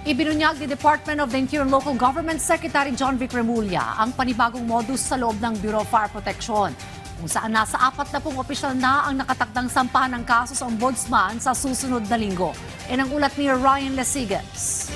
Ibinunyag ni Department of the Interior Local Government Secretary John Vic Remulla ang panibagong modus sa loob ng Bureau of Fire Protection, kung saan nasa 40 opisyal na ang nakatakdang sampahan ng kaso sa Ombudsman sa susunod na linggo. Yan ang ulat ni Ryan Lesigas.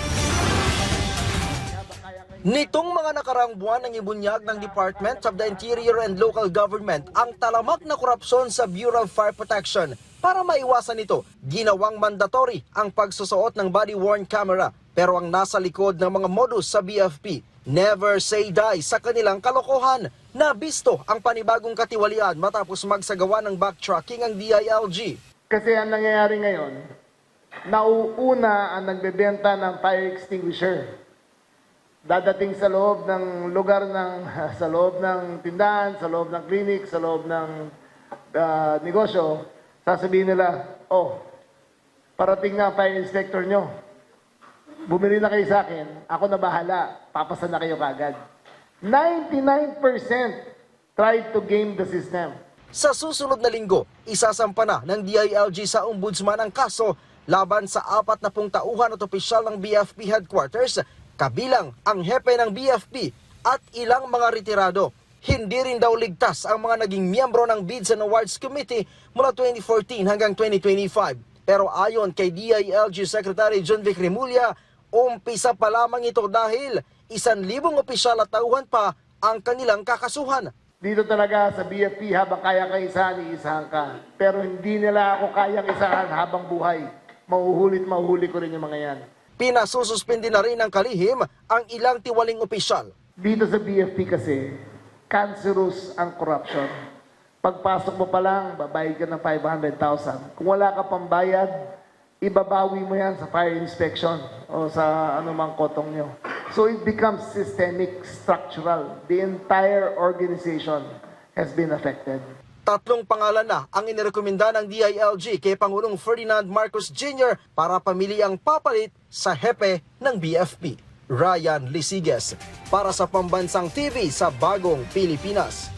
Nitong mga nakaraang buwan ang ibunyag ng Department of the Interior and Local Government ang talamak na korupsyon sa Bureau of Fire Protection. Para maiwasan ito, ginawang mandatory ang pagsusuot ng body-worn camera. Pero ang nasa likod ng mga modus sa BFP, never say die sa kanilang kalokohan. Nabisto ang panibagong katiwalian matapos magsagawa ng backtracking ang DILG. Kasi ang nangyayari ngayon, nauuna ang nagbebenta ng fire extinguisher. Dadating sa loob ng lugar sa loob ng tindahan, sa loob ng clinic, sa loob ng negosyo, sasabihin nila, oh, parating na ang fire inspector nyo. Bumili na kayo sa akin, ako na bahala, papasa na kayo kagad. 99% tried to game the system. Sa susunod na linggo, isasampa na ng DILG sa Ombudsman ang kaso laban sa 40 tauhan at opisyal ng BFP headquarters, kabilang ang hepe ng BFP at ilang mga retirado. Hindi rin daw ligtas ang mga naging miyembro ng Bids and Awards Committee mula 2014 hanggang 2025. Pero ayon kay DILG Secretary John Vic Remulla, umpisa pa lamang ito dahil 1,000 opisyal at tauhan pa ang kanilang kakasuhan. Dito talaga sa BFP, habang kaya kang isahan, iisahan ka. Pero hindi nila ako kayang isahan habang buhay. Mahuhuli ko rin yung mga yan. Pinasususpindi na rin ng kalihim ang ilang tiwaling opisyal. Dito sa BFP kasi, cancerous ang corruption. Pagpasok mo pa lang, babayad ka ng 500,000. Kung wala ka pang bayad, ibabawi mo yan sa fire inspection o sa anumang kotong nyo. So it becomes systemic, structural. The entire organization has been affected. 3 pangalan na ang inirekomenda ng DILG kay Pangulong Ferdinand Marcos Jr. para pamili ang papalit sa hepe ng BFP. Ryan Lesigas para sa Pambansang TV sa Bagong Pilipinas.